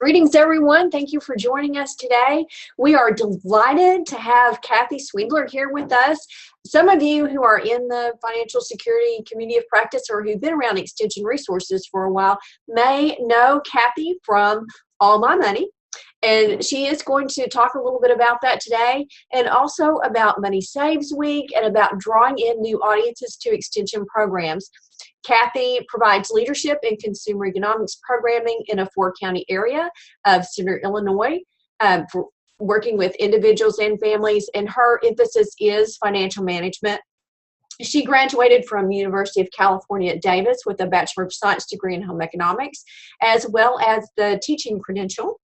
Greetings, everyone. Thank you for joining us today. We are delighted to have Kathy Sweedler here with us. Some of you who are in the financial security community of practice or who've been around extension resources for a while may know Kathy from All My Money. And she is going to talk a little bit about that today, and also about Money Saves Week and about drawing in new audiences to extension programs. Kathy provides leadership in consumer economics programming in a 4-county area of Central Illinois, for working with individuals and families, and her emphasis is financial management. She graduated from University of California at Davis with a Bachelor of Science degree in home economics, as well as the teaching credential.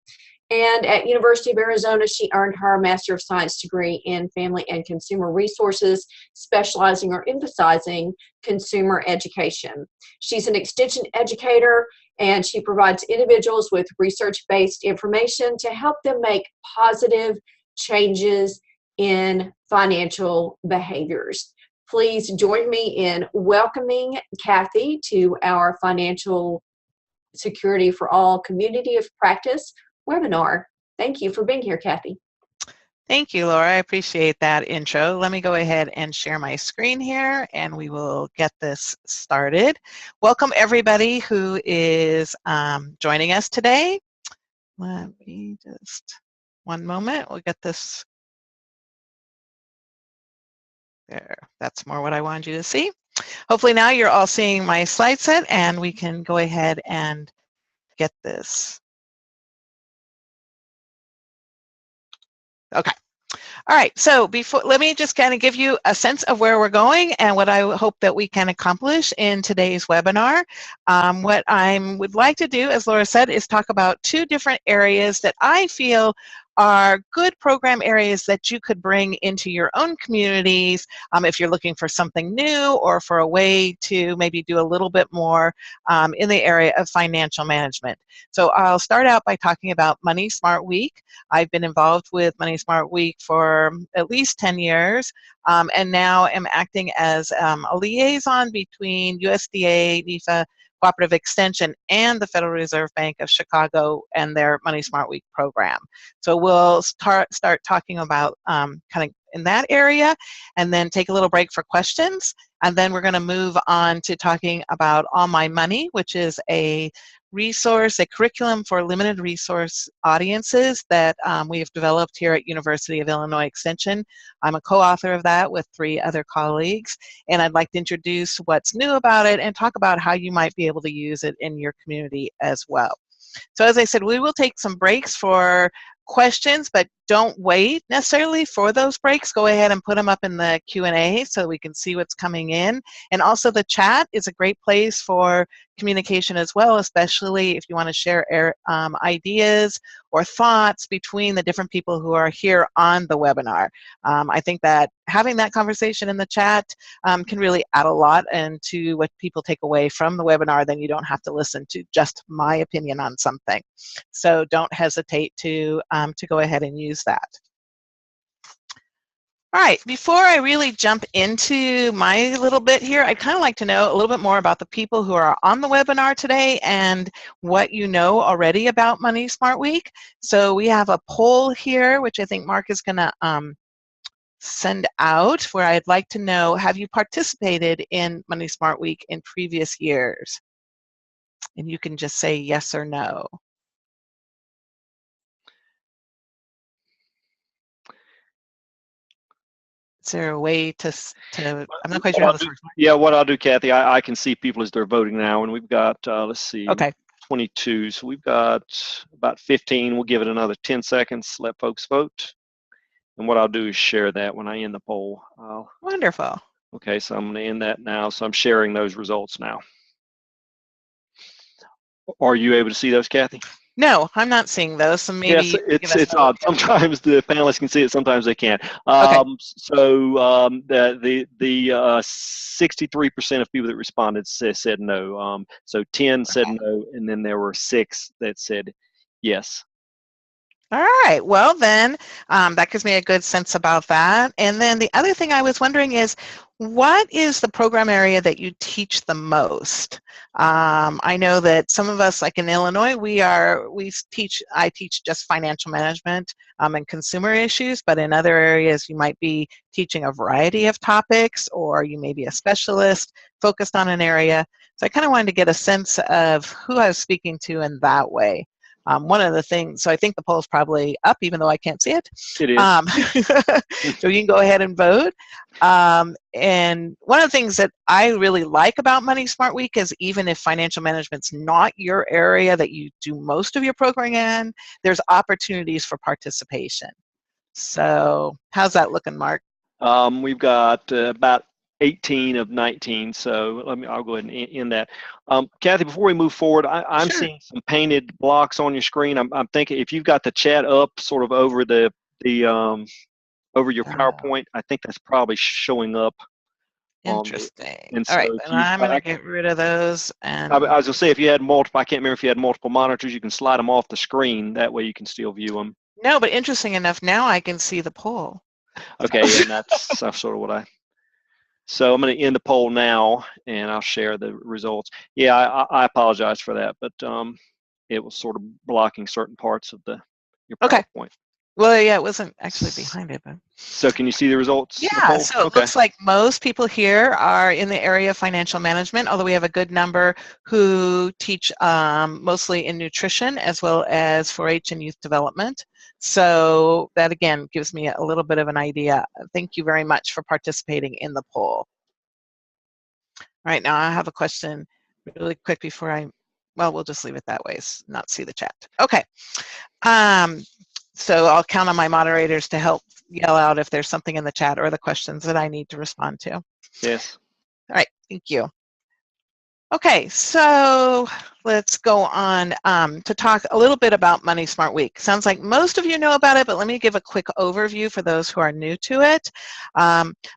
And at University of Arizona, she earned her Master of Science degree in Family and Consumer Resources, specializing or emphasizing consumer education. She's an extension educator, and she provides individuals with research-based information to help them make positive changes in financial behaviors. Please join me in welcoming Kathy to our Financial Security for All Community of Practice webinar. Thank you for being here, Kathy. Thank you, Laura. I appreciate that intro. Let me go ahead and share my screen here, and we will get this started. Welcome, everybody who is joining us today. Let me just, one moment, we'll get this. There, that's more what I wanted you to see. Hopefully now you're all seeing my slide set, and we can go ahead and get this. Okay. All right. So let me just kind of give you a sense of where we're going and what I hope that we can accomplish in today's webinar. What I would like to do, as Laura said, is talk about 2 different areas that I feel are good program areas that you could bring into your own communities if you're looking for something new or for a way to maybe do a little bit more in the area of financial management. So I'll start out by talking about Money Smart Week. I've been involved with Money Smart Week for at least 10 years and now am acting as a liaison between USDA, NIFA, Cooperative Extension, and the Federal Reserve Bank of Chicago and their Money Smart Week program. So we'll start talking about kind of in that area, and then take a little break for questions, and then we're going to move on to talking about All My Money, which is a resource, a curriculum for limited resource audiences that we have developed here at University of Illinois Extension. I'm a co-author of that with 3 other colleagues, and I'd like to introduce what's new about it and talk about how you might be able to use it in your community as well. So as I said, we will take some breaks for questions, but don't wait necessarily for those breaks. Go ahead and put them up in the Q&A so we can see what's coming in. And also the chat is a great place for communication as well, especially if you want to share ideas or thoughts between the different people who are here on the webinar. I think that having that conversation in the chat can really add a lot into what people take away from the webinar. Then you don't have to listen to just my opinion on something. So don't hesitate to go ahead and use that. All right, before I really jump into my little bit here, I'd kind of like to know a little bit more about the people who are on the webinar today and what you know already about Money Smart Week. So we have a poll here, which I think Mark is going to send out, where I'd like to know, have you participated in Money Smart Week in previous years? And you can just say yes or no. Is there a way to I'm not quite sure how this works. Yeah, what I'll do, Kathy, I can see people as they're voting now, and we've got, let's see, okay, 22. So we've got about 15. We'll give it another 10 seconds, let folks vote. And what I'll do is share that when I end the poll. Wonderful. Okay, so I'm going to end that now. So I'm sharing those results now. Are you able to see those, Kathy? No, I'm not seeing those. So maybe yes, it's odd. Sometimes the panelists can see it, sometimes they can't. Okay. So the 63% of people that responded said no. So 10 said no, and then there were 6 that said yes. All right, well then, that gives me a good sense about that. And then the other thing I was wondering is, What is the program area that you teach the most? I know that some of us, like in Illinois, I teach just financial management and consumer issues, but in other areas you might be teaching a variety of topics, or you may be a specialist focused on an area. So I kind of wanted to get a sense of who I was speaking to in that way. One of the things, so I think the poll is probably up, even though I can't see it. It is. So you can go ahead and vote. And one of the things that I really like about Money Smart Week is, even if financial management's not your area that you do most of your programming in, there's opportunities for participation. So how's that looking, Mark? We've got about 18 of 19, so I'll go ahead and end that. Kathy, before we move forward, I'm Sure. seeing some painted blocks on your screen. I'm thinking if you've got the chat up sort of over over your PowerPoint, I think that's probably showing up. Interesting. And All right, so and I'm going to get rid of those. And I was going to say, if you had multiple, I can't remember if you had multiple monitors, you can slide them off the screen. That way you can still view them. no, but interesting enough, now I can see the poll. Okay, and that's sort of what so I'm going to end the poll now, and I'll share the results. Yeah, I apologize for that, but it was sort of blocking certain parts of your PowerPoint. Okay. Well, yeah, it wasn't actually behind it, but. So can you see the results? Yeah, so it looks like most people here are in the area of financial management, although we have a good number who teach mostly in nutrition as well as 4-H and youth development. So that, again, gives me a little bit of an idea. Thank you very much for participating in the poll. All right, now I have a question really quick before well, we'll just leave it that way, not see the chat. Okay. So I'll count on my moderators to help yell out if there's something in the chat or the questions that I need to respond to. Yes. All right, thank you. Okay, so let's go on to talk a little bit about Money Smart Week. Sounds like most of you know about it, but let me give a quick overview for those who are new to it.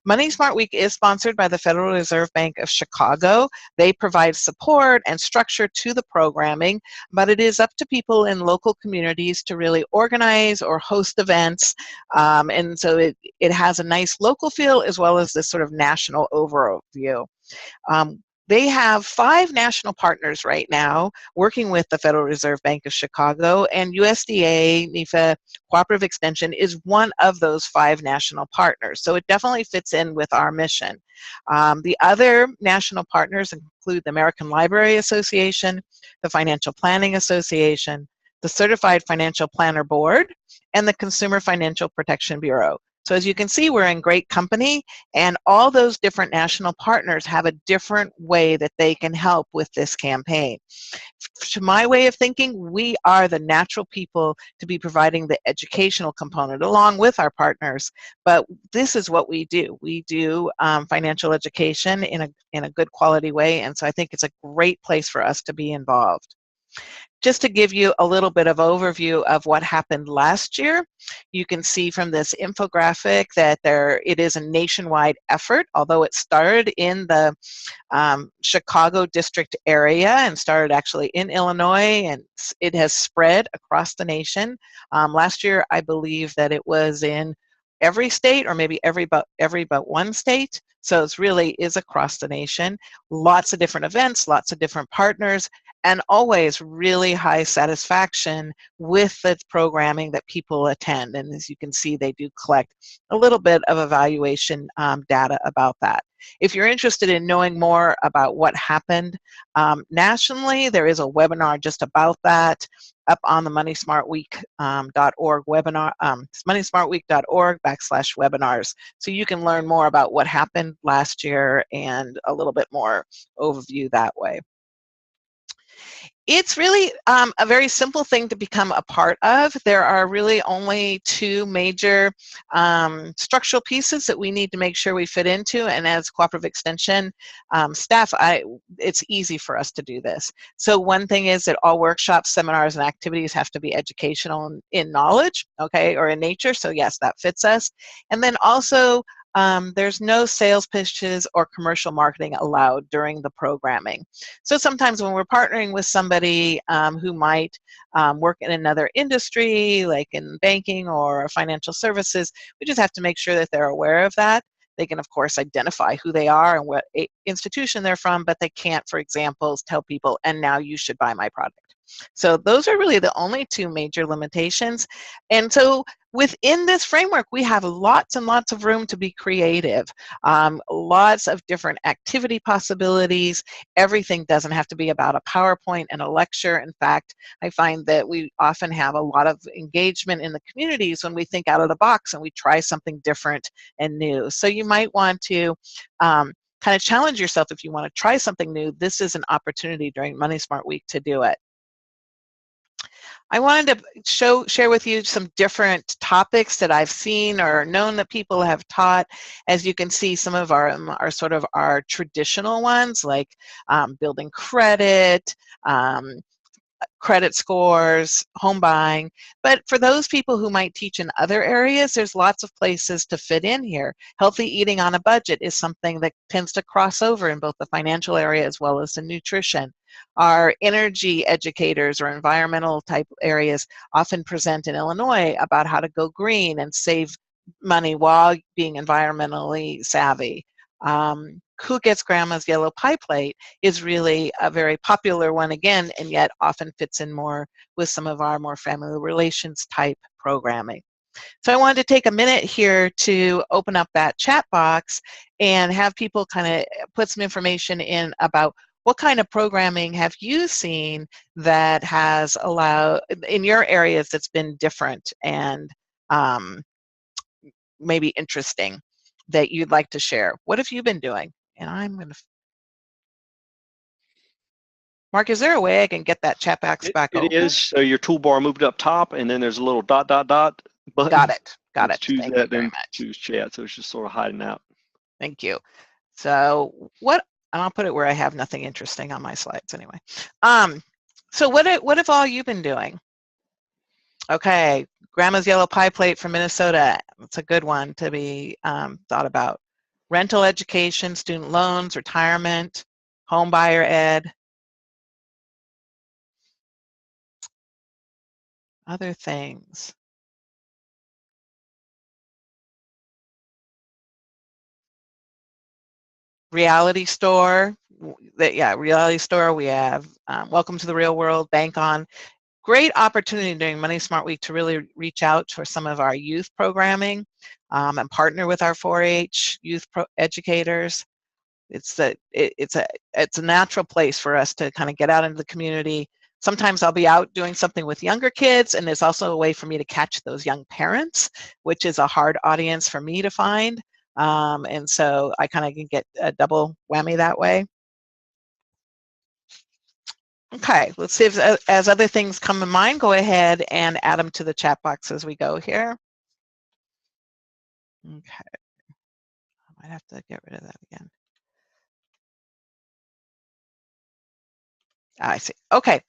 Money Smart Week is sponsored by the Federal Reserve Bank of Chicago. They provide support and structure to the programming, but it is up to people in local communities to really organize or host events. And so it has a nice local feel as well as this sort of national overview. They have 5 national partners right now working with the Federal Reserve Bank of Chicago, and USDA, NEFA, Cooperative Extension is one of those 5 national partners. So it definitely fits in with our mission. The other national partners include the American Library Association, the Financial Planning Association, the Certified Financial Planner Board, and the Consumer Financial Protection Bureau. So as you can see, we're in great company, and all those different national partners have a different way that they can help with this campaign. To my way of thinking, we are the natural people to be providing the educational component along with our partners, but this is what we do. We do financial education in a good quality way, and so I think it's a great place for us to be involved. Just to give you a little bit of overview of what happened last year, you can see from this infographic that it is a nationwide effort, although it started in the Chicago district area and started actually in Illinois, and it has spread across the nation. Last year, I believe that it was in every state, or maybe every but one state. So it really is across the nation. Lots of different events, lots of different partners, and always really high satisfaction with the programming that people attend. And as you can see, they do collect a little bit of evaluation data about that. If you're interested in knowing more about what happened nationally, there is a webinar just about that up on the moneysmartweek.org webinar, moneysmartweek.org/webinars. So you can learn more about what happened last year and a little bit more overview that way. It's really a very simple thing to become a part of. There are really only 2 major structural pieces that we need to make sure we fit into, and as Cooperative Extension staff, it's easy for us to do this. So one thing is that all workshops, seminars, and activities have to be educational in knowledge, okay, or in nature, so yes, that fits us. And then also, there's no sales pitches or commercial marketing allowed during the programming. So sometimes when we're partnering with somebody who might work in another industry, like in banking or financial services, we just have to make sure that they're aware of that They can, of course, identify who they are and what institution they're from, but they can't, for example, tell people, and now you should buy my product. So those are really the only two major limitations. And so within this framework, we have lots and lots of room to be creative, lots of different activity possibilities. Everything doesn't have to be about a PowerPoint and a lecture. In fact, I find that we often have a lot of engagement in the communities when we think out of the box and we try something different and new. So you might want to kind of challenge yourself if you want to try something new. This is an opportunity during Money Smart Week to do it. I wanted to share with you some different topics that I've seen or known that people have taught. As you can see, some of are sort of our traditional ones, like building credit, credit scores, home buying. But for those people who might teach in other areas, there's lots of places to fit in here. Healthy eating on a budget is something that tends to cross over in both the financial area as well as the nutrition. Our energy educators or environmental type areas often present in Illinois about how to go green and save money while being environmentally savvy. Who Gets Grandma's Yellow Pie Plate is really a very popular one again, and yet often fits in more with some of our more family relations type programming. So I wanted to take a minute here to open up that chat box and have people kind of put some information in about what kind of programming have you seen that has allowed, in your areas, that's been different and maybe interesting that you'd like to share. What have you been doing? And I'm going to, Mark, is there a way I can get that chat box back open? It is. So your toolbar moved up top, and then there's a little dot button. Got it. Got it. Choose Thank that, you very then much. choose chat. So it's just sort of hiding out. Thank you. So what, and I'll put it where I have nothing interesting on my slides anyway. So what have all you been doing? Okay, Grandma's Yellow Pie Plate from Minnesota. It's a good one to be thought about. Rental education, student loans, retirement, home buyer ed. Other things. Reality store. Yeah, reality store. We have Welcome to the Real World, Bank On. Great opportunity during Money Smart Week to really reach out for some of our youth programming and partner with our 4-H youth educators. It's a natural place for us to kind of get out into the community. Sometimes I'll be out doing something with younger kids, and there's also a way for me to catch those young parents, which is a hard audience for me to find. And so I kind of can get a double whammy that way. Okay, let's see if as other things come to mind, go ahead and add them to the chat box as we go here. Okay, I might have to get rid of that again. I see. Okay.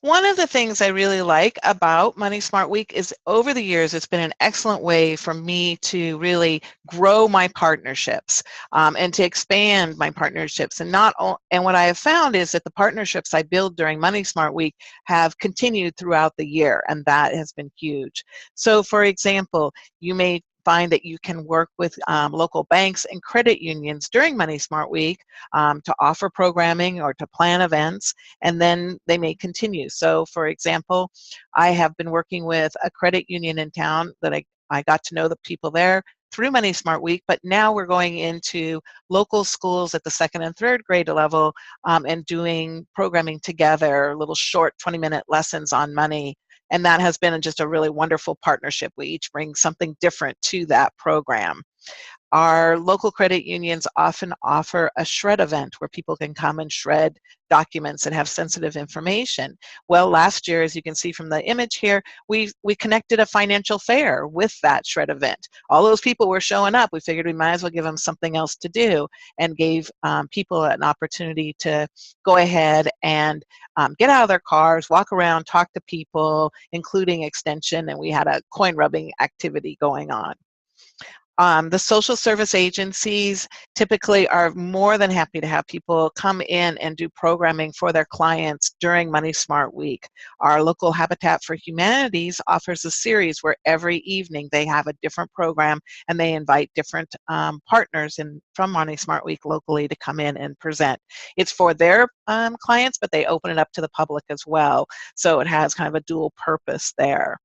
One of the things I really like about Money Smart Week is over the years, it's been an excellent way for me to really grow my partnerships and to expand my partnerships. And what I have found is that the partnerships I build during Money Smart Week have continued throughout the year, and that has been huge. So for example, you may find that you can work with local banks and credit unions during Money Smart Week to offer programming or to plan events, and then they may continue. So for example, I have been working with a credit union in town that I got to know the people there through Money Smart Week, but now we're going into local schools at the 2nd and 3rd grade level and doing programming together, little short 20-minute lessons on money. And that has been just a really wonderful partnership. We each bring something different to that program. Our local credit unions often offer a shred event where people can come and shred documents that have sensitive information. Well, last year, as you can see from the image here, we connected a financial fair with that shred event. All those people were showing up. We figured we might as well give them something else to do, and gave people an opportunity to go ahead and get out of their cars, walk around, talk to people, including extension, and we had a coin rubbing activity going on. The social service agencies typically are more than happy to have people come in and do programming for their clients during Money Smart Week. Our local Habitat for Humanities offers a series where every evening they have a different program, and they invite different partners from Money Smart Week locally to come in and present. It's for their clients, but they open it up to the public as well, so it has kind of a dual purpose there.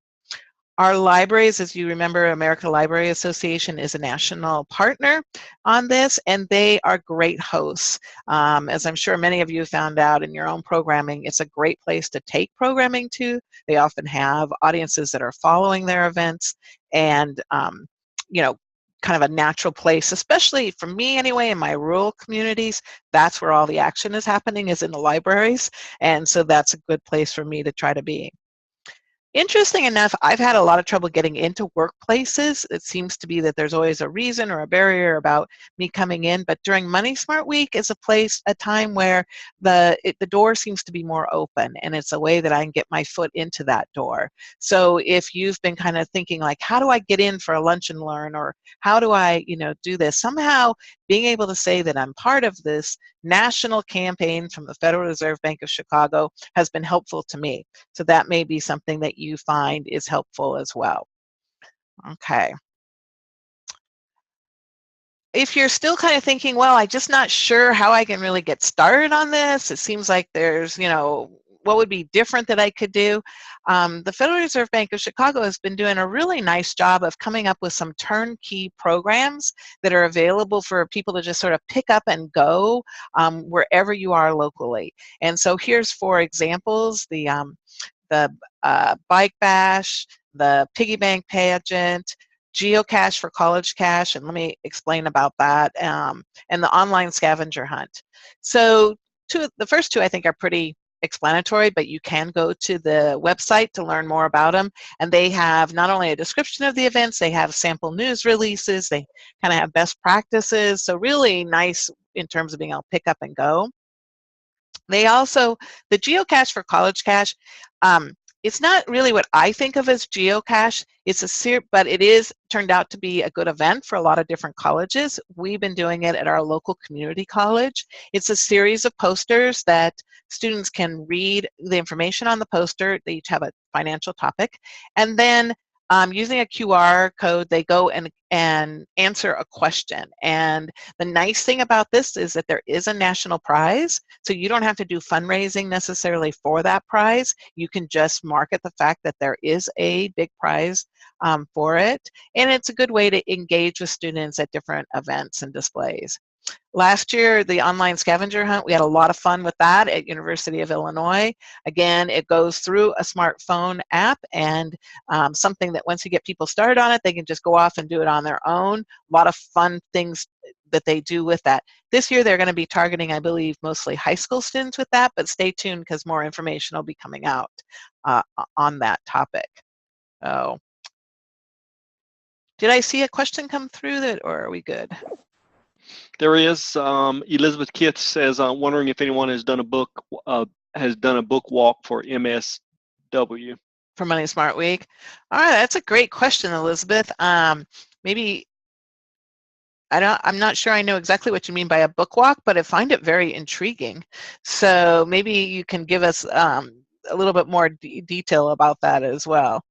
Our libraries, as you remember, American Library Association is a national partner on this, and they are great hosts. As I'm sure many of you found out in your own programming, it's a great place to take programming to. They often have audiences that are following their events, and you know, kind of a natural place, especially for me anyway, in my rural communities. That's where all the action is happening, is in the libraries, and so that's a good place for me to try to be. Interesting enough, I've had a lot of trouble getting into workplaces. It seems to be that there's always a reason or a barrier about me coming in, but during Money Smart Week is a time where the door seems to be more open, and it's a way that I can get my foot into that door. So if you've been kind of thinking like, how do I get in for a lunch and learn, or how do I, do this? Somehow being able to say that I'm part of this national campaign from the Federal Reserve Bank of Chicago has been helpful to me. So that may be something that you find is helpful as well. Okay. If you're still kind of thinking, well, I'm just not sure how I can really get started on this, it seems like there's, what would be different that I could do? The Federal Reserve Bank of Chicago has been doing a really nice job of coming up with some turnkey programs that are available for people to just sort of pick up and go wherever you are locally. And so here's 4 examples: the Bike Bash, the Piggy Bank Pageant, Geocache for College Cash, and let me explain about that, and the online scavenger hunt. So the first 2 I think are pretty explanatory, but you can go to the website to learn more about them, and they have not only a description of the events, they have sample news releases, they kind of have best practices, so really nice in terms of being able to pick up and go. They also, the Geocache for College Cash, it's not really what I think of as geocache. But it is turned out to be a good event for a lot of different colleges. We've been doing it at our local community college. It's a series of posters that students can read the information on the poster. They each have a financial topic, and then using a QR code, they go and answer a question. And the nice thing about this is that there is a national prize, so you don't have to do fundraising necessarily for that prize. You can just market the fact that there is a big prize for it, and it's a good way to engage with students at different events and displays. Last year, the online scavenger hunt, we had a lot of fun with that at University of Illinois. Again, it goes through a smartphone app, and something that once you get people started on it, they can just go off and do it on their own. A lot of fun things that they do with that. This year, they're going to be targeting, I believe, mostly high school students with that, but stay tuned because more information will be coming out on that topic. Oh. Did I see a question come through that, or are we good? There is. Elizabeth Kitts says, wondering if anyone has done a book walk for MSW. For Money Smart Week. All right, that's a great question, Elizabeth. Maybe I'm not sure I know exactly what you mean by a book walk, but I find it very intriguing. So maybe you can give us a little bit more detail about that as well.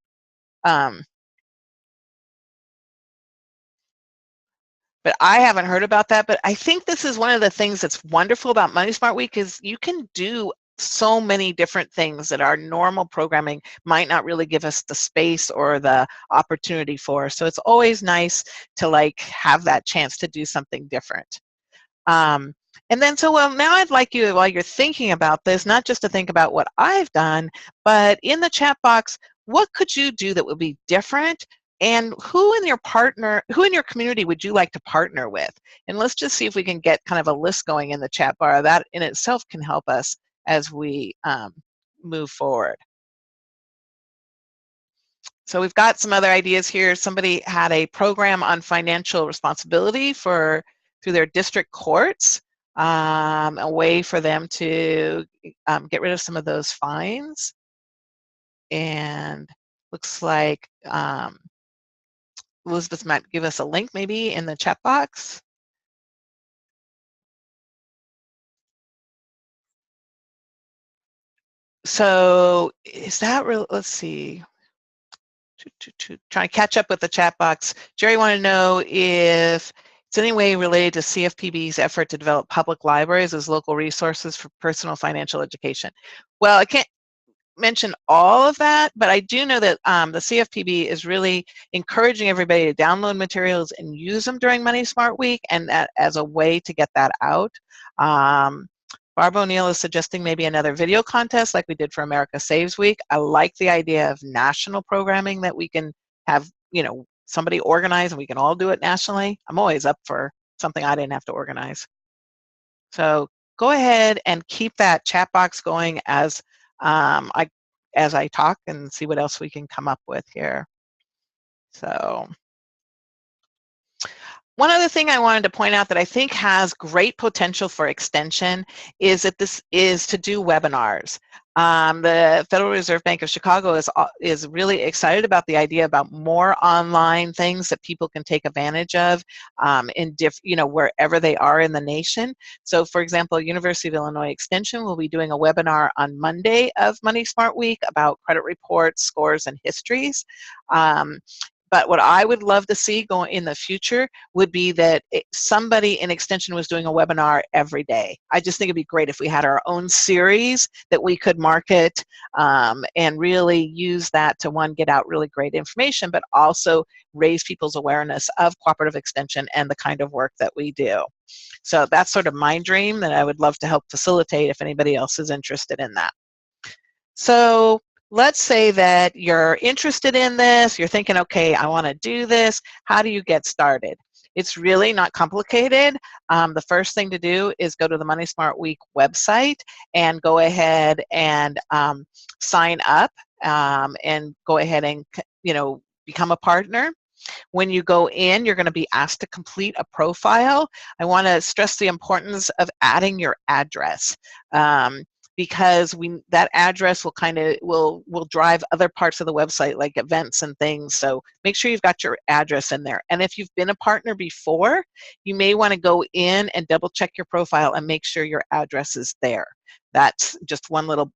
But I haven't heard about that. But I think this is one of the things that's wonderful about Money Smart Week is you can do so many different things that our normal programming might not really give us the space or the opportunity for. So it's always nice to have that chance to do something different. And then now I'd like you, while you're thinking about this, not just to think about what I've done, but in the chat box, what could you do that would be different? And who in your community would you like to partner with? And let's just see if we can get kind of a list going in the chat bar. That in itself can help us as we move forward. So we've got some other ideas here. Somebody had a program on financial responsibility through their district courts, a way for them to get rid of some of those fines. And looks like Elizabeth might give us a link maybe in the chat box. So is that real? Let's see. Trying to catch up with the chat box. Jerry want to know if it's any way related to CFPB's effort to develop public libraries as local resources for personal financial education. Well, I can't mention all of that, but I do know that the CFPB is really encouraging everybody to download materials and use them during Money Smart Week, and that as a way to get that out. Barb O'Neill is suggesting maybe another video contest like we did for America Saves Week. I like the idea of national programming that we can have, you know, somebody organize and we can all do it nationally. I'm always up for something I didn't have to organize. So go ahead and keep that chat box going as I talk and see what else we can come up with here. So one other thing I wanted to point out that I think has great potential for extension is that this is to do webinars. The Federal Reserve Bank of Chicago is really excited about the idea about more online things that people can take advantage of in wherever they are in the nation. So for example, University of Illinois Extension will be doing a webinar on Monday of Money Smart Week about credit reports, scores, and histories. But what I would love to see going in the future would be that somebody in Extension was doing a webinar every day. I just think it'd be great if we had our own series that we could market and really use that to, one, get out really great information, but also raise people's awareness of cooperative extension and the kind of work that we do. So that's sort of my dream that I would love to help facilitate if anybody else is interested in that. So let's say that you're interested in this, you're thinking, okay, I want to do this. How do you get started? It's really not complicated. The first thing to do is go to the Money Smart Week website and go ahead and sign up and go ahead and, become a partner. When you go in, you're going to be asked to complete a profile. I want to stress the importance of adding your address. Because that address will drive other parts of the website like events and things. So make sure you've got your address in there. And if you've been a partner before, you may want to go in and double check your profile and make sure your address is there. That's just one little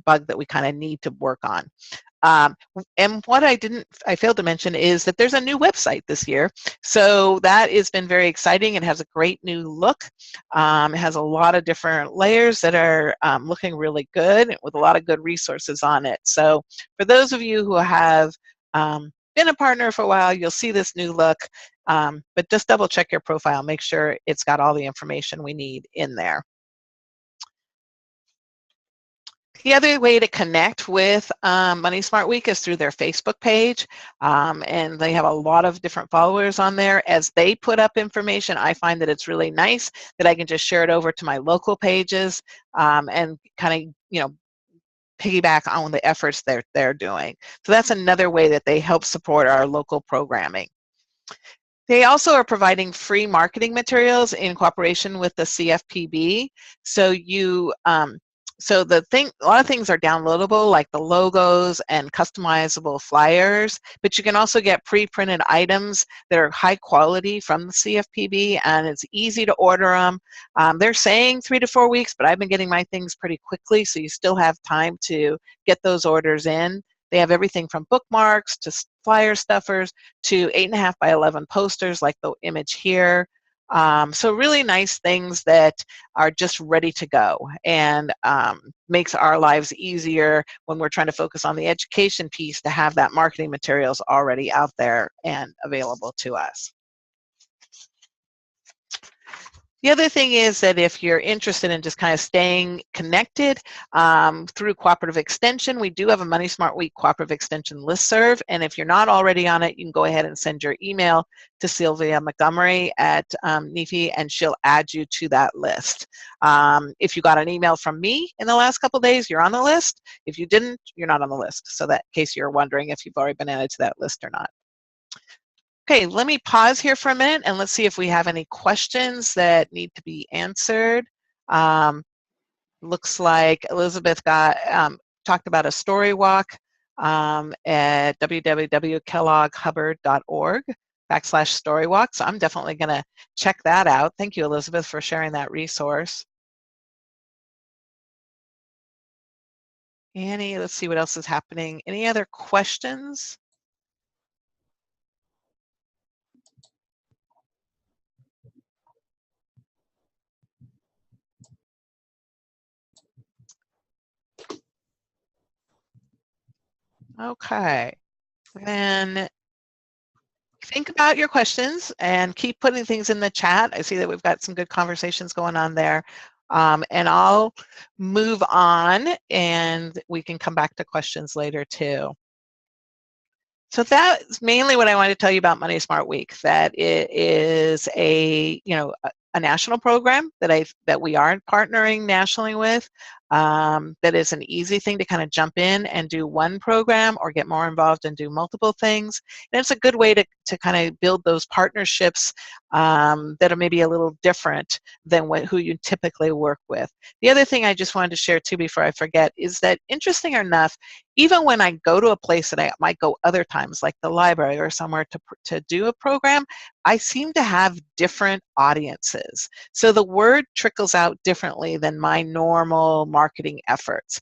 bug that we kind of need to work on. And what I failed to mention is that there's a new website this year. So that has been very exciting. It has a great new look. It has a lot of different layers that are looking really good with a lot of good resources on it. So for those of you who have been a partner for a while, you'll see this new look, but just double check your profile. Make sure it's got all the information we need in there. The other way to connect with Money Smart Week is through their Facebook page, and they have a lot of different followers on there. As they put up information, I find that it's really nice that I can just share it over to my local pages and kind of, piggyback on the efforts they're doing. So that's another way that they help support our local programming. They also are providing free marketing materials in cooperation with the CFPB. So a lot of things are downloadable, like the logos and customizable flyers, but you can also get pre-printed items that are high quality from the CFPB, and it's easy to order them. They're saying 3 to 4 weeks, but I've been getting my things pretty quickly, so you still have time to get those orders in. They have everything from bookmarks to flyer stuffers to 8.5 by 11 posters like the image here. So really nice things that are just ready to go and makes our lives easier when we're trying to focus on the education piece to have that marketing materials already out there and available to us. The other thing is that if you're interested in just kind of staying connected through Cooperative Extension, we do have a Money Smart Week Cooperative Extension listserv, and if you're not already on it, you can go ahead and send your email to Sylvia Montgomery at NEFI, and she'll add you to that list. If you got an email from me in the last couple days, you're on the list. If you didn't, you're not on the list. So that in case you're wondering if you've already been added to that list or not. Okay, let me pause here for a minute and let's see if we have any questions that need to be answered. Looks like Elizabeth talked about a story walk. at www.kellogghubbard.org/storywalk. So I'm definitely going to check that out. Thank you, Elizabeth, for sharing that resource. Annie, let's see what else is happening. Any other questions? Okay, then think about your questions and keep putting things in the chat. I see that we've got some good conversations going on there. And I'll move on and we can come back to questions later too. So that's mainly what I wanted to tell you about Money Smart Week, that it is a national program that we are partnering nationally with. That is an easy thing to kind of jump in and do one program or get more involved and do multiple things. And it's a good way to kind of build those partnerships that are maybe a little different than who you typically work with. The other thing I just wanted to share too before I forget is that, interesting enough, even when I go to a place that I might go other times, like the library or somewhere to do a program, I seem to have different audiences. So the word trickles out differently than my normal marketing efforts.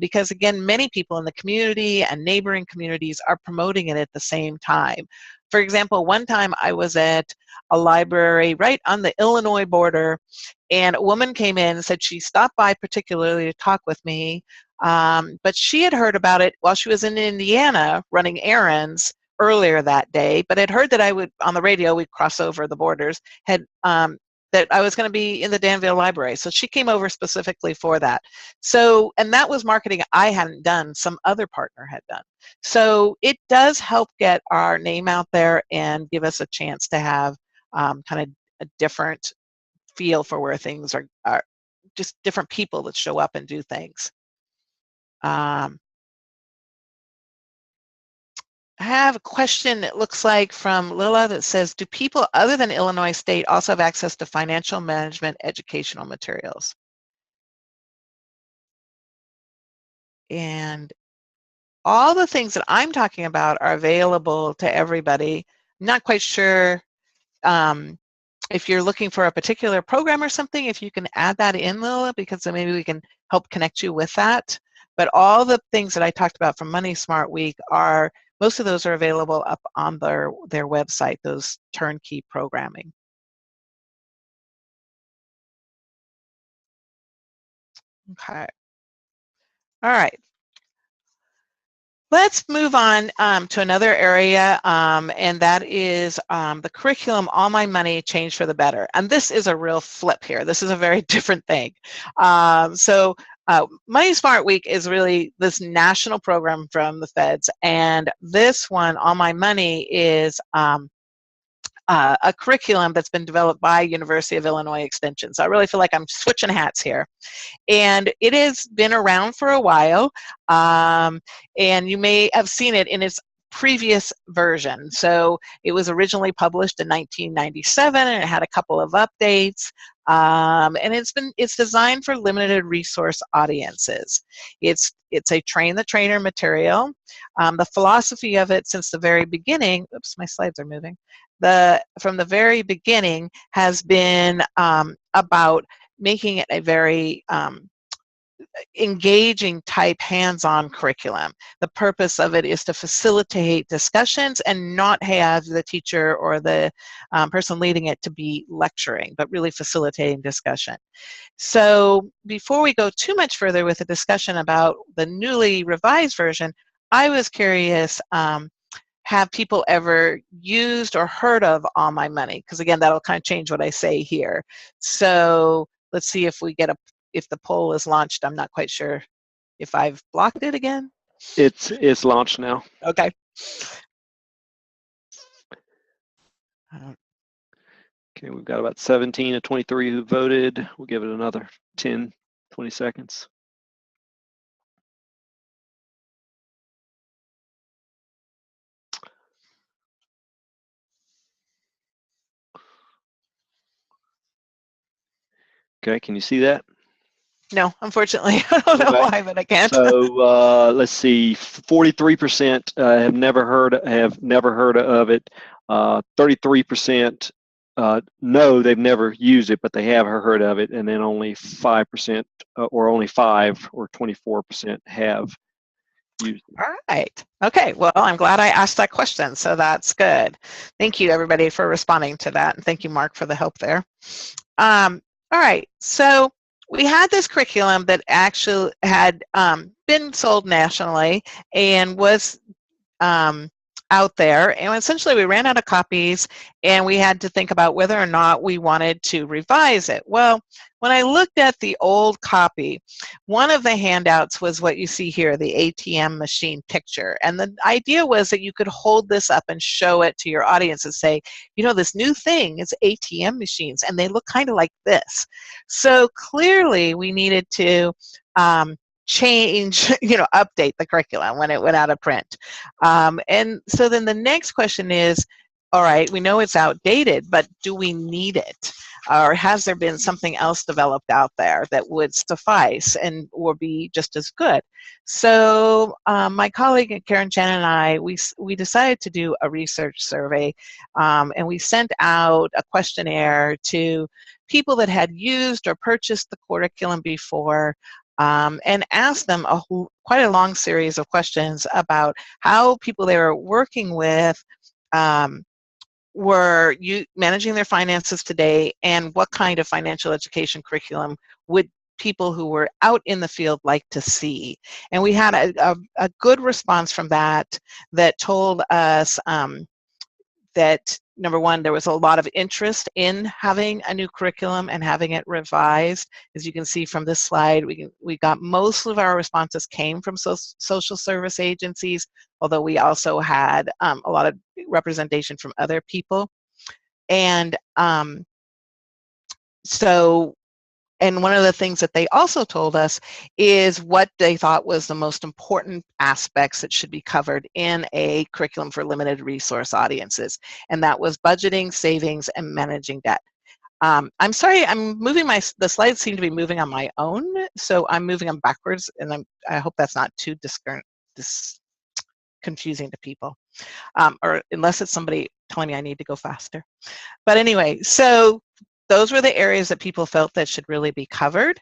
Because again, many people in the community and neighboring communities are promoting it at the same time. For example, one time I was at a library right on the Illinois border, and a woman came in and said she stopped by particularly to talk with me, but she had heard about it while she was in Indiana running errands earlier that day, but had heard that I would, on the radio, we'd cross over the borders, had that I was going to be in the Danville Library. So she came over specifically for that. So, and that was marketing I hadn't done, some other partner had done. So it does help get our name out there and give us a chance to have kind of a different feel for where things are just different people that show up and do things. I have a question, it looks like, from Lila that says, do people other than Illinois State also have access to financial management educational materials? And all the things that I'm talking about are available to everybody. I'm not quite sure if you're looking for a particular program or something, if you can add that in, Lila, because then maybe we can help connect you with that. But all the things that I talked about from Money Smart Week are, most of those are available up on their website, those turnkey programming. Okay. All right. Let's move on to another area, and that is the curriculum, All My Money, Change for the Better. And this is a real flip here. This is a very different thing. Money Smart Week is really this national program from the feds, and this one, All My Money, is a curriculum that's been developed by University of Illinois Extension. So I really feel like I'm switching hats here. And it has been around for a while, and you may have seen it in its previous version. So it was originally published in 1997, and it had a couple of updates. And it's designed for limited resource audiences. It's a train the trainer material. The philosophy of it since the very beginning, oops, my slides are moving. From the very beginning has been about making it a very engaging type hands-on curriculum. The purpose of it is to facilitate discussions and not have the teacher or the person leading it to be lecturing, but really facilitating discussion. So before we go too much further with the discussion about the newly revised version, I was curious, have people ever used or heard of All My Money? Because again, that'll kind of change what I say here. So let's see if we get if the poll is launched. I'm not quite sure if I've blocked it again. It's launched now. Okay. Okay, we've got about 17 to 23 who voted. We'll give it another 10, 20 seconds. Okay, can you see that? No, unfortunately, I don't know Okay. why, but I can't. So let's see, 43% have never heard of it. 33% no, they've never used it, but they have heard of it, and then only 5% or only 5 or 24% have used it. All right. Okay. Well, I'm glad I asked that question, so that's good. Thank you, everybody, for responding to that, and thank you, Mark, for the help there. All right. So we had this curriculum that actually had been sold nationally and was out there, and essentially we ran out of copies, and we had to think about whether or not we wanted to revise it. Well, when I looked at the old copy, one of the handouts was what you see here, the ATM machine picture, and the idea was that you could hold this up and show it to your audience and say, you know, this new thing is ATM machines, and they look kind of like this. So clearly we needed to change, update the curriculum when it went out of print. And so then the next question is, all right, we know it's outdated, but do we need it? Or has there been something else developed out there that would suffice and or be just as good? So my colleague Karen Chen and I, we decided to do a research survey, and we sent out a questionnaire to people that had used or purchased the curriculum before, and asked them quite a long series of questions about how people they were working with were managing their finances today, and what kind of financial education curriculum would people who were out in the field like to see. And we had a good response from that told us that, number one, there was a lot of interest in having a new curriculum and having it revised. As you can see from this slide, we got most of our responses came from social service agencies, although we also had a lot of representation from other people. And and one of the things that they also told us is what they thought was the most important aspects that should be covered in a curriculum for limited resource audiences. And that was budgeting, savings, and managing debt. I'm sorry, I'm moving the slides seem to be moving on my own, so I'm moving them backwards, and I hope that's not too confusing to people, or unless it's somebody telling me I need to go faster. But anyway, so those were the areas that people felt that should really be covered.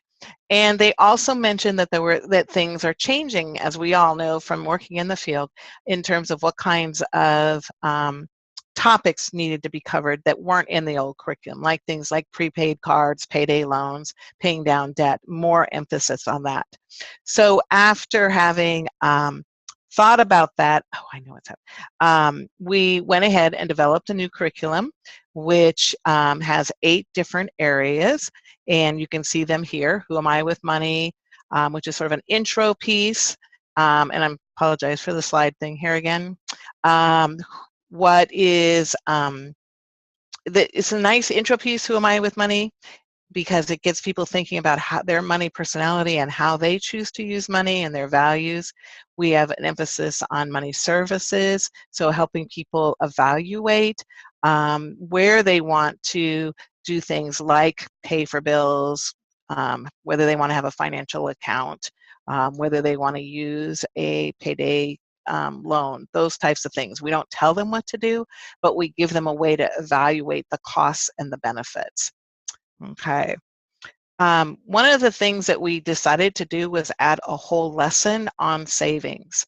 And they also mentioned that things are changing, as we all know from working in the field, in terms of what kinds of topics needed to be covered that weren't in the old curriculum, like things like prepaid cards, payday loans, paying down debt, more emphasis on that. So after having thought about that, I know what's up. We went ahead and developed a new curriculum, which has 8 different areas, and you can see them here. Who Am I with Money, which is sort of an intro piece, and I apologize for the slide thing here again. It's a nice intro piece, Who Am I with Money, because it gets people thinking about their money personality and how they choose to use money and their values. We have an emphasis on money services, so helping people evaluate where they want to do things like pay for bills, whether they want to have a financial account, whether they want to use a payday loan, those types of things. We don't tell them what to do, but we give them a way to evaluate the costs and the benefits. Okay. One of the things that we decided to do was add a whole lesson on savings.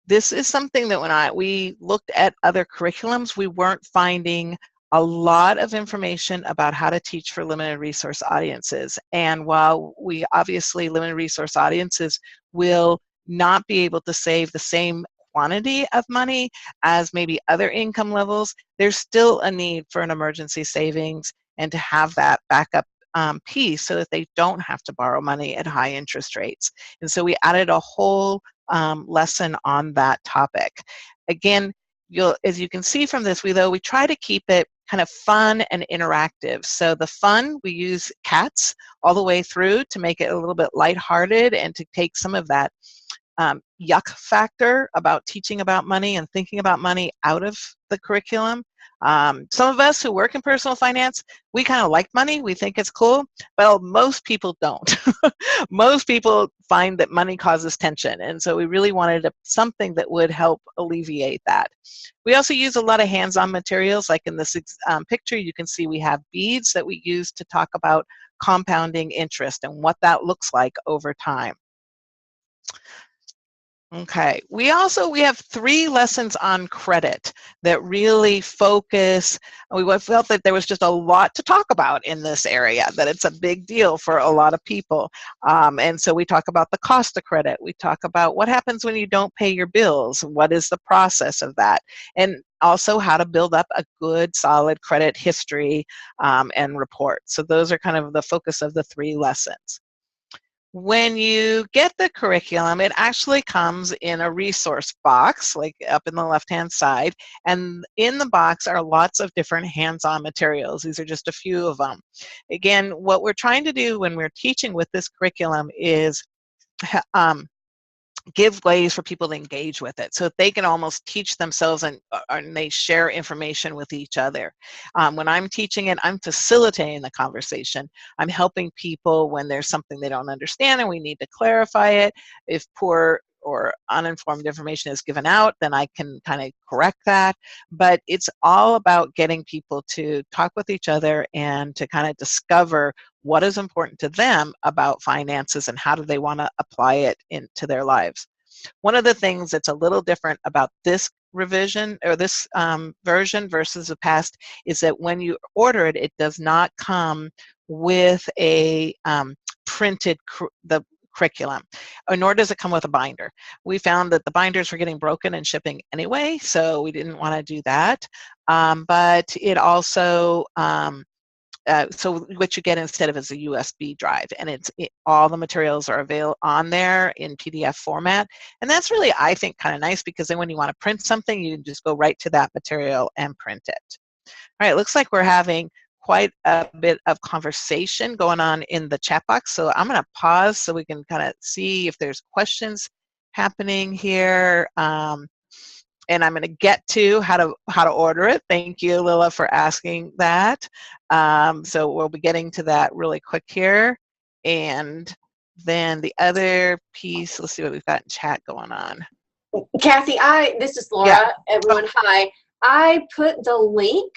This is something that when we looked at other curriculums, we weren't finding a lot of information about how to teach for limited resource audiences. And while we obviously, limited resource audiences will not be able to save the same quantity of money as maybe other income levels, there's still a need for an emergency savings and to have that backup piece so that they don't have to borrow money at high interest rates. And so we added a whole lesson on that topic. Again, as you can see from this, we try to keep it kind of fun and interactive. So the fun, we use cats all the way through to make it a little bit lighthearted and to take some of that yuck factor about teaching about money and thinking about money out of the curriculum. Some of us who work in personal finance, we kind of like money. We think it's cool. Well, most people don't. Most people find that money causes tension. And so we really wanted something that would help alleviate that. We also use a lot of hands-on materials. Like in this picture, you can see we have beads that we use to talk about compounding interest and what that looks like over time. Okay, we have 3 lessons on credit that really focus. We felt that there was just a lot to talk about in this area, that it's a big deal for a lot of people. And so we talk about the cost of credit. We talk about what happens when you don't pay your bills. What is the process of that? And also how to build up a good, solid credit history and report. So those are kind of the focus of the 3 lessons. When you get the curriculum, it actually comes in a resource box, like up in the left-hand side, and in the box are lots of different hands-on materials. These are just a few of them. Again, what we're trying to do when we're teaching with this curriculum is give ways for people to engage with it so that they can almost teach themselves and they share information with each other. When I'm teaching it, I'm facilitating the conversation. I'm helping people when there's something they don't understand and we need to clarify it. If poor or uninformed information is given out, then I can kind of correct that. But it's all about getting people to talk with each other and to kind of discover what is important to them about finances and how do they want to apply it into their lives. One of the things that's a little different about this revision or this version versus the past is that when you order it, it does not come with a printed curriculum, nor does it come with a binder. We found that the binders were getting broken in shipping anyway, so we didn't want to do that. But it also, so what you get instead of is a USB drive, and all the materials are available on there in PDF format. And that's really, I think, kind of nice, because then when you want to print something, you can just go right to that material and print it. All right, looks like we're having quite a bit of conversation going on in the chat box. So I'm going to pause so we can kind of see if there's questions happening here. And I'm going to get to how to order it. Thank you, Lila, for asking that. So we'll be getting to that really quick here. And then the other piece, let's see what we've got in chat going on. Kathy, this is Laura. Yeah. Everyone, hi. I put the link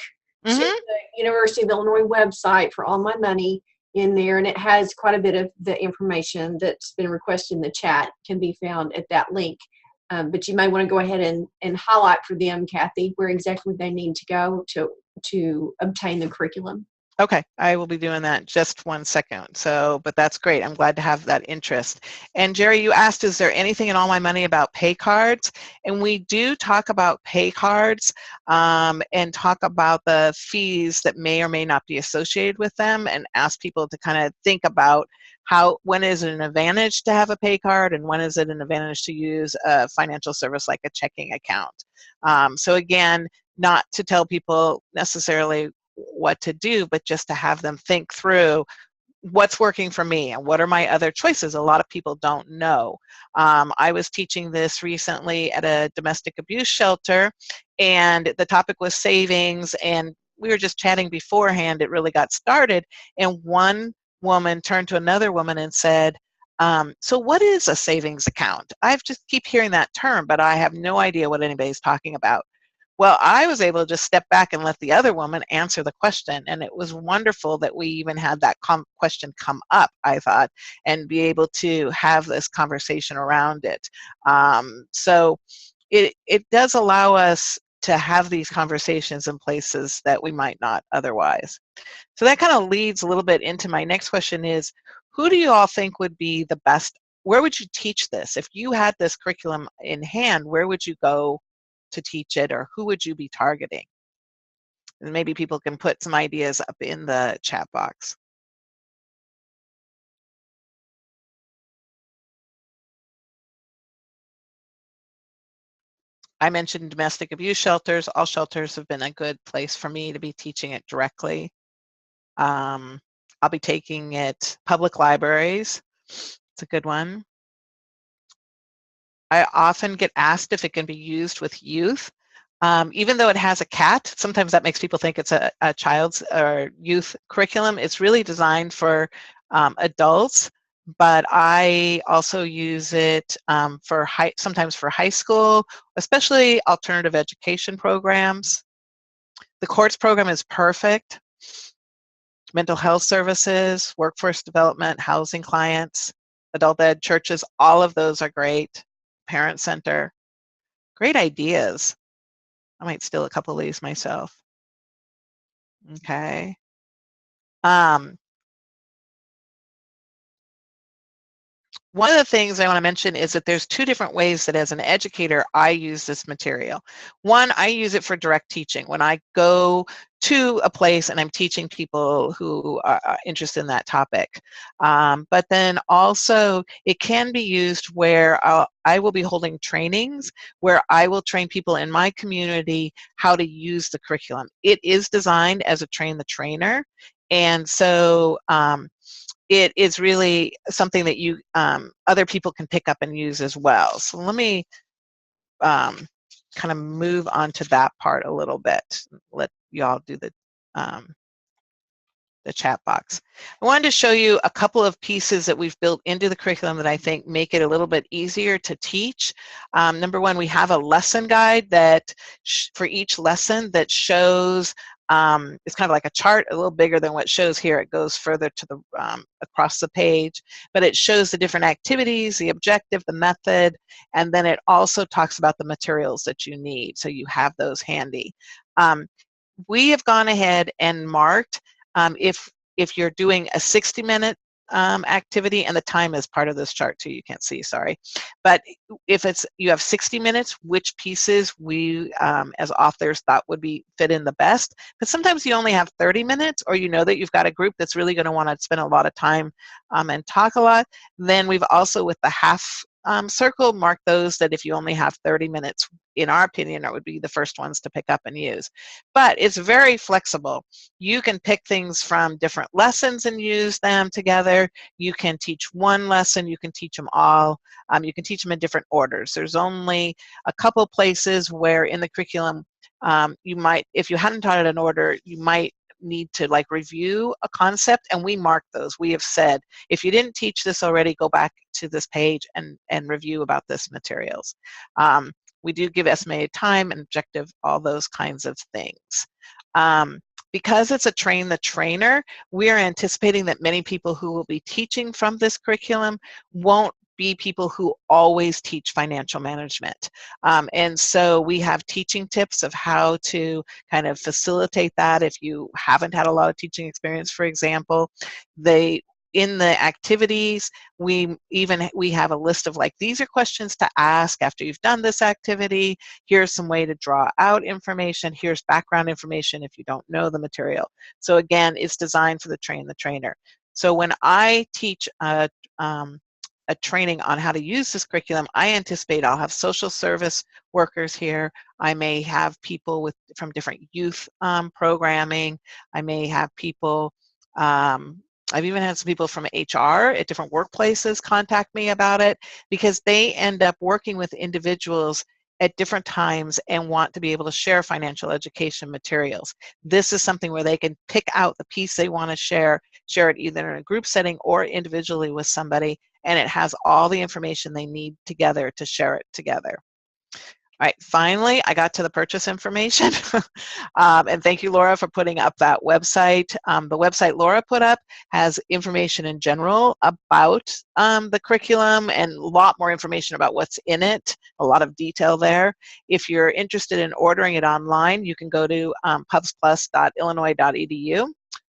to the University of Illinois website for All My Money in there, and it has quite a bit of the information that's been requested in the chat can be found at that link. But you may want to go ahead and highlight for them, Kathy, where exactly they need to go to obtain the curriculum. Okay, I will be doing that in just 1 second. So, but that's great. I'm glad to have that interest. And Jerry, you asked, is there anything in All My Money about pay cards? And we do talk about pay cards and talk about the fees that may or may not be associated with them, and ask people to kind of think about when is it an advantage to have a pay card and when is it an advantage to use a financial service like a checking account. So again, not to tell people necessarily what to do, but just to have them think through what's working for me and what are my other choices. A lot of people don't know. I was teaching this recently at a domestic abuse shelter, and the topic was savings, and we were just chatting beforehand. It really got started, and one woman turned to another woman and said, so what is a savings account? I just keep hearing that term, but I have no idea what anybody's talking about. Well, I was able to just step back and let the other woman answer the question, and it was wonderful that we even had that question come up, I thought, and be able to have this conversation around it. So it does allow us to have these conversations in places that we might not otherwise. So that kind of leads a little bit into my next question is, who do you all think would be the best? Where would you teach this? If you had this curriculum in hand, where would you go to teach it, or who would you be targeting? And maybe people can put some ideas up in the chat box. I mentioned domestic abuse shelters. All shelters have been a good place for me to be teaching it directly. I'll be taking it public libraries. It's a good one. I often get asked if it can be used with youth. Even though it has a cat, sometimes that makes people think it's a child's or youth curriculum. It's really designed for adults, but I also use it sometimes for high school, especially alternative education programs. The courts program is perfect. Mental health services, workforce development, housing clients, adult ed, churches, all of those are great. Parent center, great ideas. I might steal a couple of these myself. Okay. One of the things I want to mention is that there's two different ways that as an educator I use this material. One, I use it for direct teaching. When I go to a place and I'm teaching people who are interested in that topic. But then also it can be used where I will be holding trainings where I will train people in my community how to use the curriculum. It is designed as a train the trainer, and so it is really something that you other people can pick up and use as well. So let me kind of move on to that part a little bit. Let y'all do the chat box. I wanted to show you a couple of pieces that we've built into the curriculum that I think make it a little bit easier to teach. Number one, we have a lesson guide that for each lesson that shows it's kind of like a chart, a little bigger than what shows here. It goes further to the across the page, but it shows the different activities, the objective, the method, and then it also talks about the materials that you need, so you have those handy. We have gone ahead and marked if you're doing a 60-minute activity, and the time is part of this chart too, you can't see, sorry. But if you have 60 minutes, which pieces we as authors thought would fit in the best. But sometimes you only have 30 minutes, or you know that you've got a group that's really going to want to spend a lot of time and talk a lot. Then we've also, with the half circle, marked those that if you only have 30 minutes, in our opinion, that would be the first ones to pick up and use. But it's very flexible. You can pick things from different lessons and use them together. You can teach one lesson, you can teach them all. You can teach them in different orders. There's only a couple places where in the curriculum you might, if you hadn't taught it in order, you might need to like review a concept, and we mark those. We have said, if you didn't teach this already, go back to this page and review about this materials. We do give estimated time and objective, all those kinds of things. Because it's a train the trainer, we are anticipating that many people who will be teaching from this curriculum won't be people who always teach financial management. And so we have teaching tips of how to kind of facilitate that if you haven't had a lot of teaching experience, for example. In the activities, we have a list of like, these are questions to ask after you've done this activity. Here's some way to draw out information. Here's background information if you don't know the material. So again, it's designed for the train the trainer. So when I teach a training on how to use this curriculum, I anticipate I'll have social service workers here. I may have people from different youth programming. I may have people, I've even had some people from HR at different workplaces contact me about it, because they end up working with individuals at different times and want to be able to share financial education materials. This is something where they can pick out the piece they want to share it either in a group setting or individually with somebody, and it has all the information they need together to share it together. All right, finally, I got to the purchase information. And thank you, Laura, for putting up that website. The website Laura put up has information in general about the curriculum and a lot more information about what's in it, a lot of detail there. If you're interested in ordering it online, you can go to pubsplus.illinois.edu,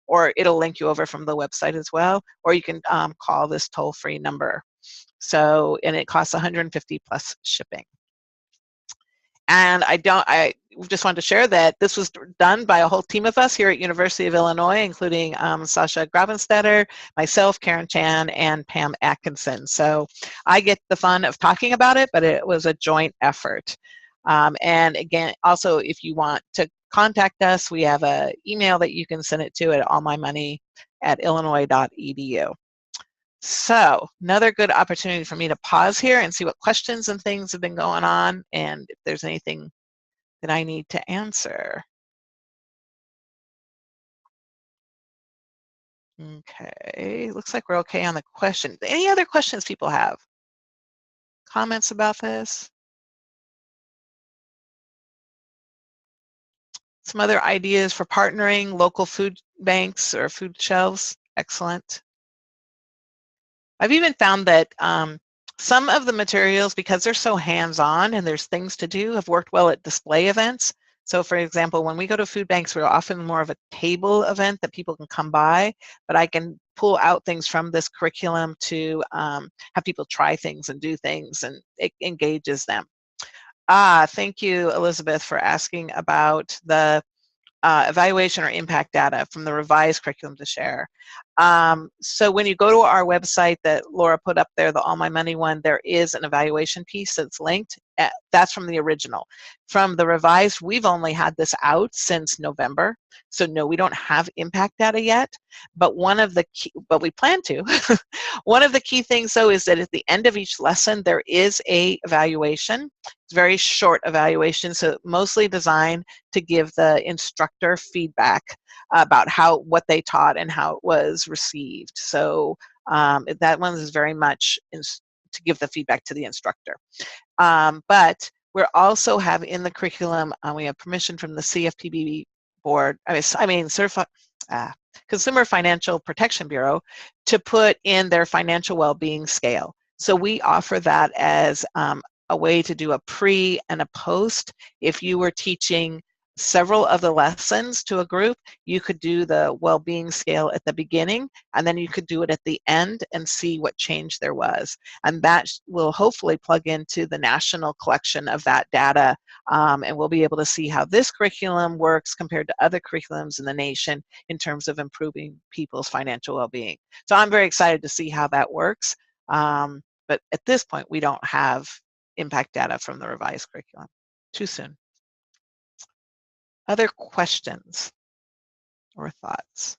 or it'll link you over from the website as well, or you can call this toll-free number. So, and it costs $150 plus shipping. And I just wanted to share that this was done by a whole team of us here at University of Illinois, including Sasha Gravenstetter, myself, Karen Chan, and Pam Atkinson. So I get the fun of talking about it, but it was a joint effort. And again, also, if you want to contact us, we have an email that you can send it to at allmymoney@illinois.edu. So another good opportunity for me to pause here and see what questions and things have been going on, and if there's anything that I need to answer? Okay, looks like we're okay on the question. Any other questions people have? Comments about this? Some other ideas for partnering local food banks or food shelves? Excellent. I've even found that some of the materials, because they're so hands-on and there's things to do, have worked well at display events. So for example, when we go to food banks, we're often more of a table event that people can come by, but I can pull out things from this curriculum to have people try things and do things, and it engages them. Thank you, Elizabeth, for asking about the evaluation or impact data from the revised curriculum to share. So when you go to our website that Laura put up there, the All My Money one, there is an evaluation piece that's linked. That's from the original. From the revised, we've only had this out since November. So no, we don't have impact data yet, but one of the key, but we plan to. One of the key things though is that at the end of each lesson, there is a evaluation. It's very short evaluation, so mostly designed to give the instructor feedback about what they taught and how it was received. So that one is very much to give the feedback to the instructor. But we also have in the curriculum, we have permission from the CFPB board, Consumer Financial Protection Bureau, to put in their financial well-being scale. So we offer that as a way to do a pre and a post. If you were teaching several of the lessons to a group, you could do the well-being scale at the beginning, and then you could do it at the end and see what change there was. And that will hopefully plug into the national collection of that data, and we'll be able to see how this curriculum works compared to other curriculums in the nation in terms of improving people's financial well-being. So I'm very excited to see how that works. But at this point, we don't have impact data from the revised curriculum. Too soon. Other questions or thoughts?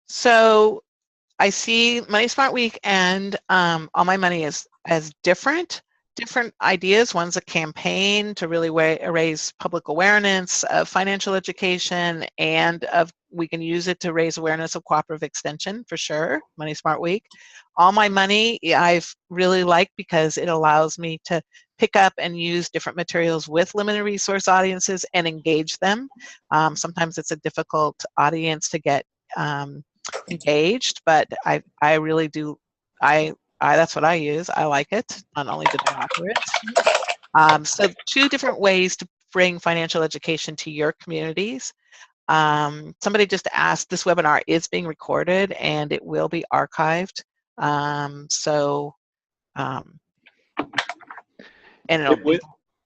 So I see Money Smart Week and All My Money as different ideas. One's a campaign to really raise public awareness of financial education, and we can use it to raise awareness of cooperative extension for sure, Money Smart Week. All My Money I've really liked because it allows me to pick up and use different materials with limited resource audiences and engage them. Sometimes it's a difficult audience to get engaged, but I really do, that's what I use. I like it. Not only did I offer it. So 2 different ways to bring financial education to your communities. Somebody just asked, this webinar is being recorded and it will be archived. And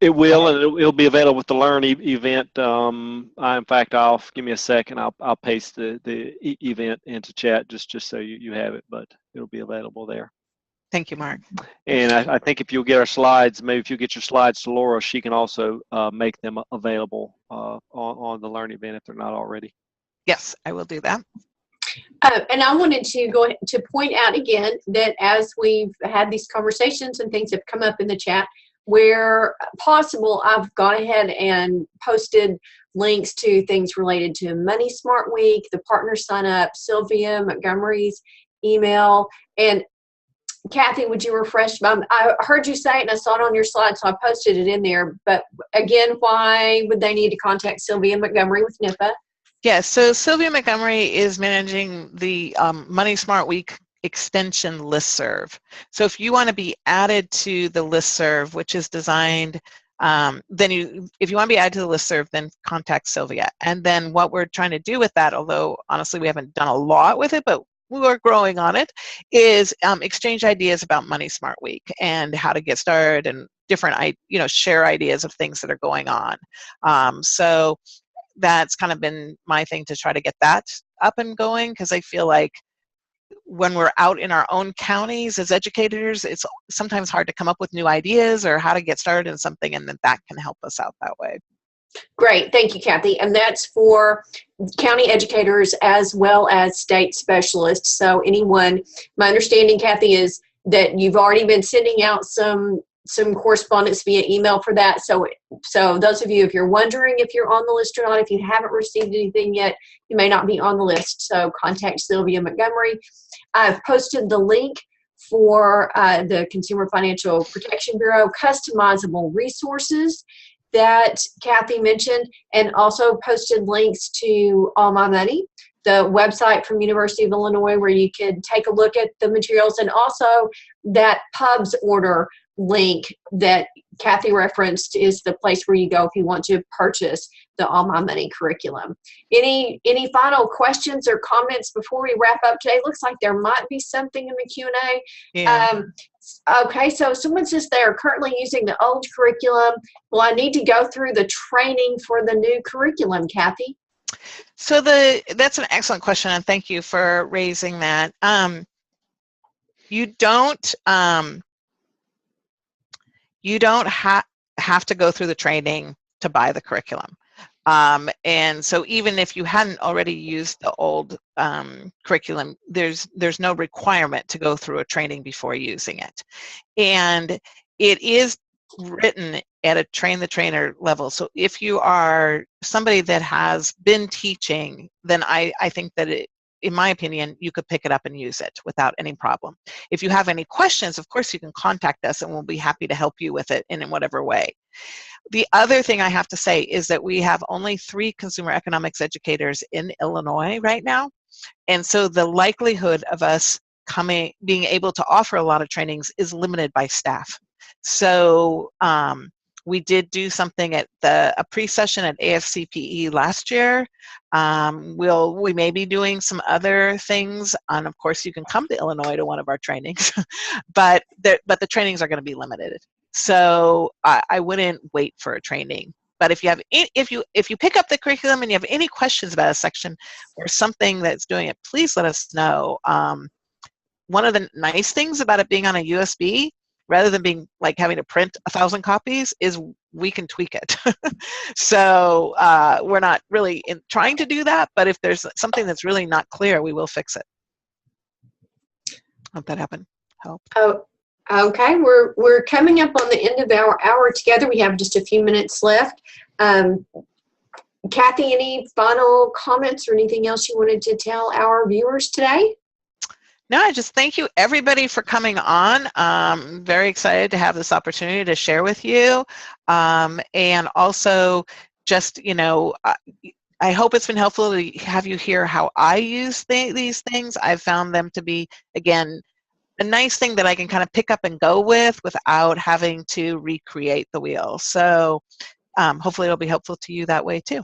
it will, and it'll be available with the Learn event. In fact, give me a second. I'll paste the event into chat just so you have it, but it'll be available there. Thank you, Mark. And I think if you'll get our slides, maybe if you get your slides to Laura, she can also make them available on the Learn event if they're not already. Yes, I will do that. And I wanted to go to point out again that as we've had these conversations and things have come up in the chat, where possible, I've gone ahead and posted links to things related to Money Smart Week, the partner sign up, Sylvia Montgomery's email, and Kathy, would you refresh? I heard you say it and I saw it on your slide, so I posted it in there. But again, why would they need to contact Sylvia Montgomery with NIPA? Yes, so Sylvia Montgomery is managing the Money Smart Week extension listserv. So if you want to be added to the listserv, which is designed, if you want to be added to the listserv, then contact Sylvia. And then what we're trying to do with that, although honestly we haven't done a lot with it, but we're growing on it, is exchange ideas about Money Smart Week and how to get started and different, share ideas of things that are going on. So that's kind of been my thing to try to get that up and going, because I feel like when we're out in our own counties as educators, it's sometimes hard to come up with new ideas or how to get started in something, and that can help us out that way. Great, thank you, Kathy. And that's for county educators as well as state specialists. So anyone, my understanding, Kathy, is that you've already been sending out some correspondence via email for that. So those of you, if you're wondering if you're on the list or not, if you haven't received anything yet, you may not be on the list. So contact Sylvia Montgomery. I've posted the link for the Consumer Financial Protection Bureau customizable resources that Kathy mentioned, and also posted links to All My Money, the website from University of Illinois where you can take a look at the materials, and also that pubs order link that Kathy referenced is the place where you go if you want to purchase the All My Money curriculum. Any final questions or comments before we wrap up today? Looks like there might be something in the Q&A. Yeah. Okay, so someone says they're currently using the old curriculum. Well, I need to go through the training for the new curriculum, Kathy. So that's an excellent question, and thank you for raising that. You don't have to go through the training to buy the curriculum. And so even if you hadn't already used the old curriculum, there's no requirement to go through a training before using it. And it is written at a train the trainer level. So if you are somebody that has been teaching, then I think that in my opinion, you could pick it up and use it without any problem. If you have any questions, of course, you can contact us and we'll be happy to help you with it in whatever way. The other thing I have to say is that we have only 3 consumer economics educators in Illinois right now. And so the likelihood of us being able to offer a lot of trainings is limited by staff. So we did do something at a pre-session at AFCPE last year. We may be doing some other things, and of course you can come to Illinois to one of our trainings, but the trainings are going to be limited. So I wouldn't wait for a training. But if you pick up the curriculum and you have any questions about a section or something that's doing it, please let us know. One of the nice things about it being on a USB, rather than being like having to print 1,000 copies, is we can tweak it. So we're not really trying to do that, but if there's something that's really not clear, we will fix it. Hope that helped. Oh, okay. We're coming up on the end of our hour together. We have just a few minutes left. Kathy, any final comments or anything else you wanted to tell our viewers today? No, I just thank you everybody for coming on. I'm very excited to have this opportunity to share with you. And also just, I hope it's been helpful to have you hear how I use these things. I've found them to be, again, a nice thing that I can kind of pick up and go with without having to recreate the wheel. So hopefully it'll be helpful to you that way too.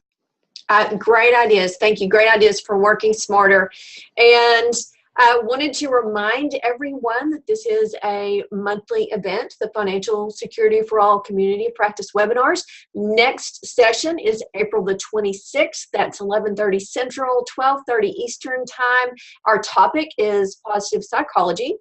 Great ideas. Thank you. Great ideas for working smarter. And I wanted to remind everyone that this is a monthly event, the Financial Security for All Community Practice Webinars. Next session is April the 26th. That's 11:30 Central, 12:30 Eastern Time. Our topic is positive psychology,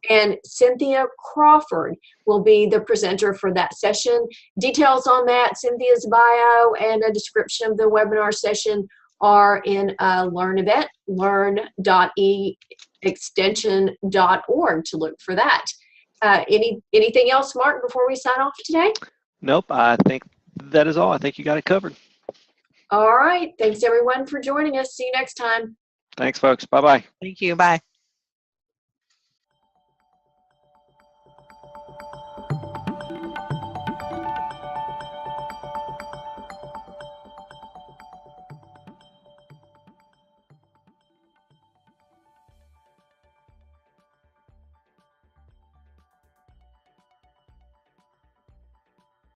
and Cynthia Crawford will be the presenter for that session. Details on that, Cynthia's bio, and a description of the webinar session are in a Learn event, learn.extension.org to look for that. Anything else, Mark, before we sign off today? Nope, I think that is all. I think you got it covered. All right. Thanks, everyone, for joining us. See you next time. Thanks, folks. Bye-bye. Thank you. Bye.